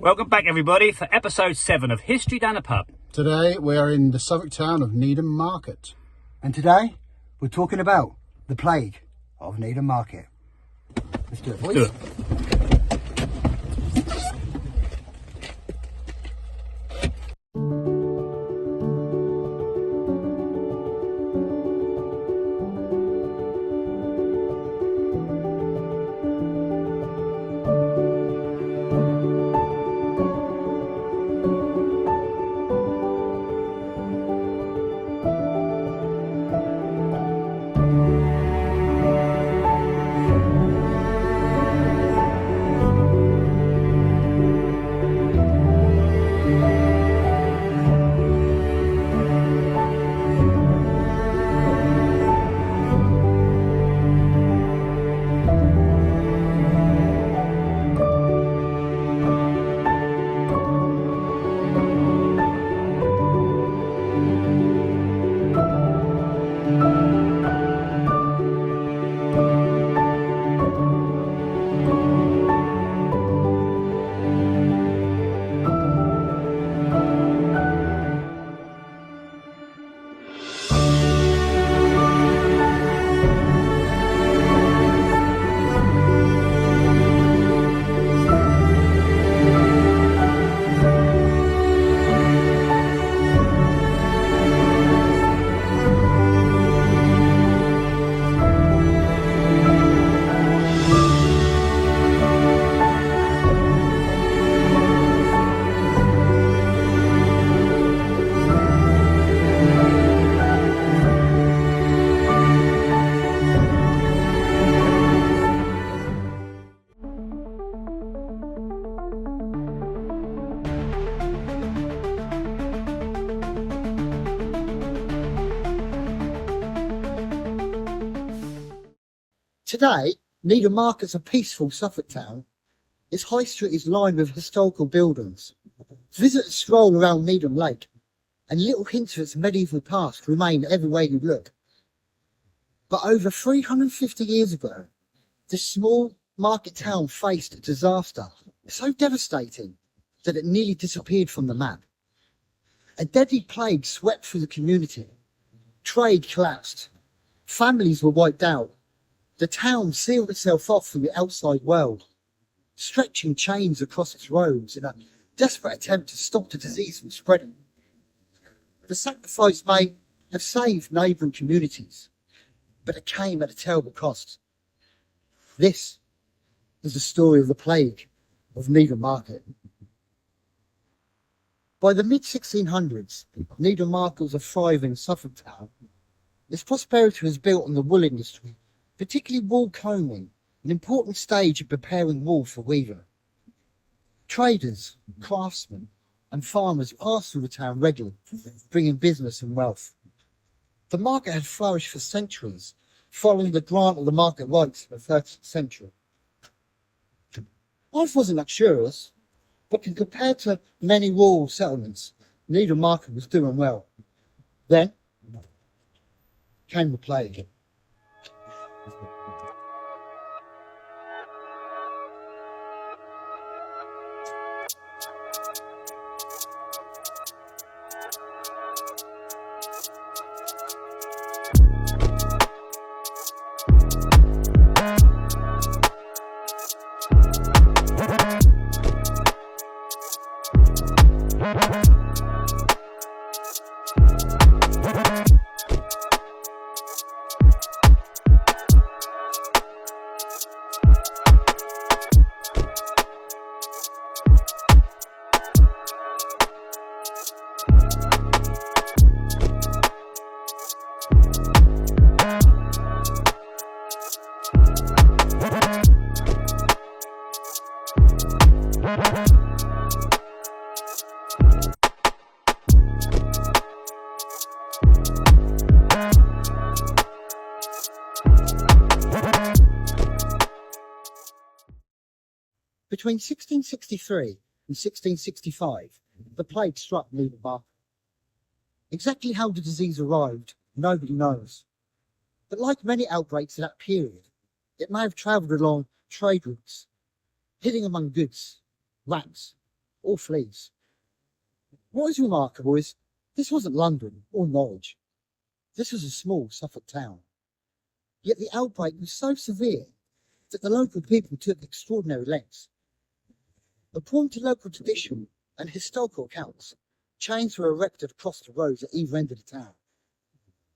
Welcome back everybody for episode 7 of History Down a Pub. Today we are in the Suffolk town of Needham Market. And today we're talking about the plague of Needham Market. Let's do it, boys. Do it. Today, Needham Market's a peaceful Suffolk town. Its high street is lined with historical buildings. Visitors stroll around Needham Lake, and little hints of its medieval past remain everywhere you look. But over 350 years ago, this small market town faced a disaster so devastating that it nearly disappeared from the map. A deadly plague swept through the community. Trade collapsed. Families were wiped out. The town sealed itself off from the outside world, stretching chains across its roads in a desperate attempt to stop the disease from spreading. The sacrifice may have saved neighbouring communities, but it came at a terrible cost. This is the story of the plague of Needham Market. By the mid-1600s, Needham Market was a thriving Suffolk town. Its prosperity was built on the wool industry, particularly wool combing, an important stage of preparing wool for weaving. Traders, craftsmen, and farmers passed through the town regularly, bringing business and wealth. The market had flourished for centuries, following the grant of the market rights in the 13th century. Life wasn't luxurious, but compared to many rural settlements, Needham Market was doing well. Then came the plague. Between 1663 and 1665, the plague struck Needham Market. Exactly how the disease arrived, nobody knows. But like many outbreaks in that period, it may have travelled along trade routes, hiding among goods, rats, or fleas. What is remarkable is this wasn't London or Norwich. This was a small Suffolk town. Yet the outbreak was so severe that the local people took extraordinary lengths. According to local tradition and historical accounts, chains were erected across the roads at either end of the town.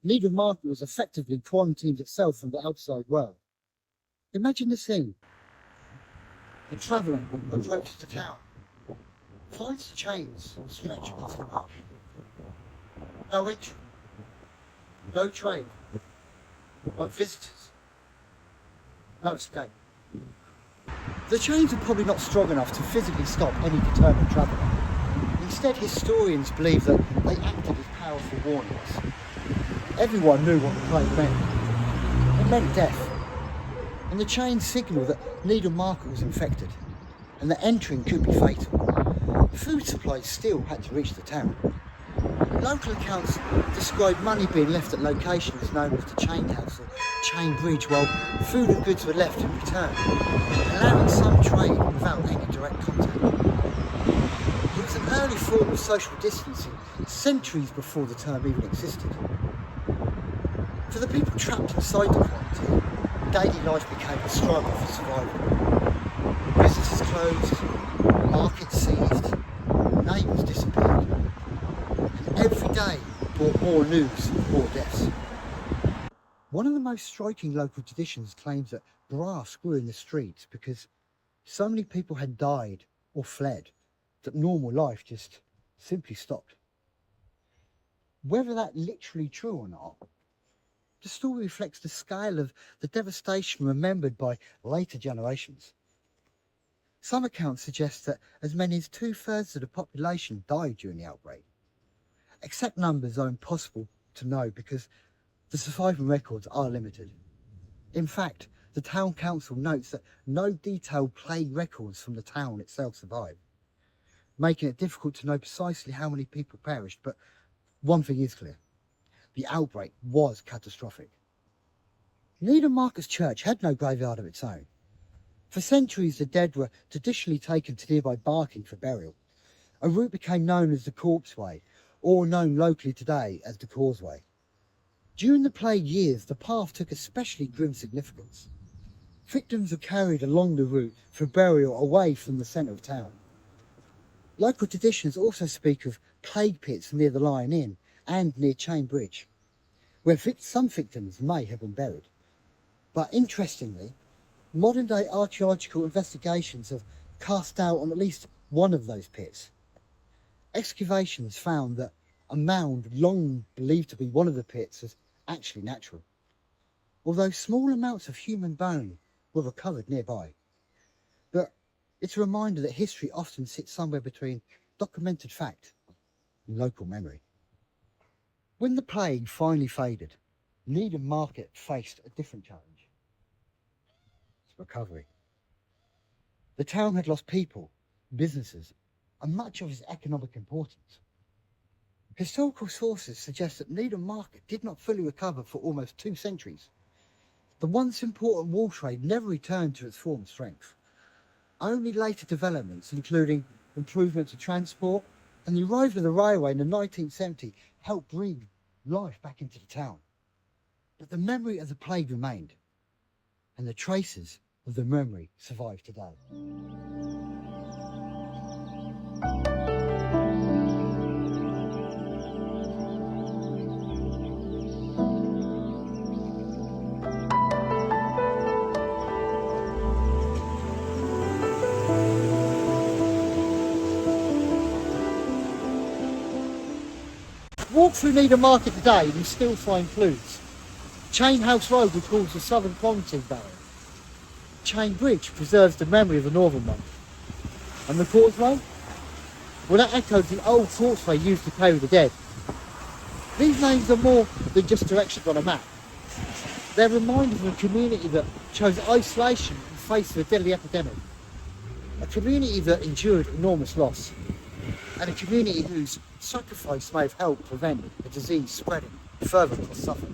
Needham Market was effectively quarantined itself from the outside world. Imagine the scene. A traveller approaches the town, finds the chains stretched across the market. No entry, no trade, no visitors, no escape. The chains were probably not strong enough to physically stop any determined traveller. Instead, historians believe that they acted as powerful warnings. Everyone knew what the plague meant. It meant death. And the chains signalled that Needham Market was infected, and that entering could be fatal. Food supplies still had to reach the town. Local accounts describe money being left at locations known as the Chain House or Chain Bridge, while food and goods were left in return, allowing some trade without any direct contact. It was an early form of social distancing, centuries before the term even existed. For the people trapped inside the quarantine, daily life became a struggle for survival. Businesses closed, markets seized, neighbours disappeared, and every day brought more news of more deaths. One of the most striking local traditions claims that grass grew in the streets because so many people had died or fled that normal life just simply stopped. Whether that's literally true or not, the story reflects the scale of the devastation remembered by later generations. Some accounts suggest that as many as 2/3 of the population died during the outbreak. Exact numbers are impossible to know because the surviving records are limited. In fact, the town council notes that no detailed plague records from the town itself survive, making it difficult to know precisely how many people perished. But one thing is clear: the outbreak was catastrophic. Needham Market's church had no graveyard of its own. For centuries, the dead were traditionally taken to nearby Barking for burial. A route became known as the Corpse Way, or known locally today as the Causeway. During the plague years, the path took especially grim significance. Victims were carried along the route for burial away from the centre of town. Local traditions also speak of plague pits near the Lion Inn and near Chain Bridge, where some victims may have been buried. But interestingly, modern-day archaeological investigations have cast doubt on at least one of those pits. Excavations found that a mound long believed to be one of the pits was actually natural, although small amounts of human bone were recovered nearby. But it's a reminder that history often sits somewhere between documented fact and local memory. When the plague finally faded, Needham Market faced a different challenge: recovery. The town had lost people, businesses, and much of its economic importance. Historical sources suggest that Needham Market did not fully recover for almost 2 centuries. The once important wool trade never returned to its former strength. Only later developments, including improvements to transport and the arrival of the railway in the 1970s, helped bring life back into the town. But the memory of the plague remained, and the traces of the memory survive today. Walk through Needham Market today and you still find clues. Chain House Road recalls the southern quarantine barrier. Chain Bridge preserves the memory of the northern one. And the Causeway? Well, that echoes the old causeway used to carry the dead. These names are more than just directions on a map. They're reminders of a community that chose isolation in the face of a deadly epidemic. A community that endured enormous loss. And a community whose sacrifice may have helped prevent the disease spreading further across Suffolk.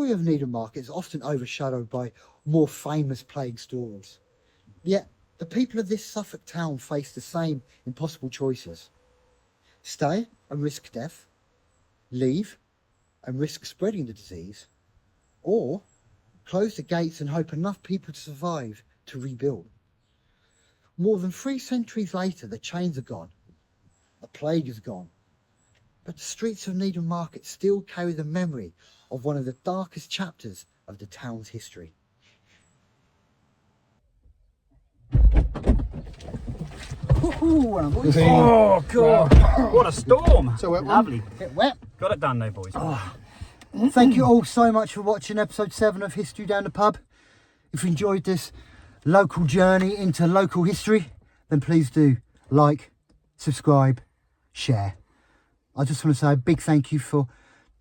story of Needham Market is often overshadowed by more famous plague stories. Yet, the people of this Suffolk town face the same impossible choices. Stay and risk death, leave and risk spreading the disease, or close the gates and hope enough people to survive to rebuild. More than 3 centuries later, the chains are gone, the plague is gone, but the streets of Needham Market still carry the memory of one of the darkest chapters of the town's history. Oh, God. What a storm. So wet one. Lovely. Bit wet. Got it done though, boys. Thank you all so much for watching episode 7 of History Down the Pub. If you enjoyed this local journey into local history, then please do like, subscribe, share. I just want to say a big thank you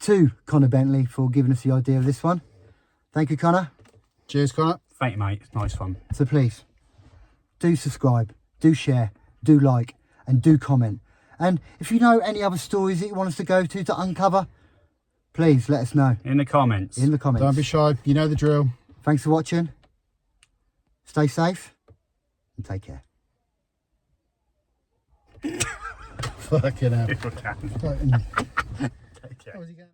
to Connor Bentley for giving us the idea of this one. Thank you, Connor. Cheers, Connor. Thank you, mate. It's nice fun. So please, do subscribe, do share, do like, and do comment. And if you know any other stories that you want us to go to uncover, please let us know. In the comments. In the comments. Don't be shy. You know the drill. Thanks for watching. Stay safe and take care. Fucking hell. If we can. Fucking- Take care. How was he going?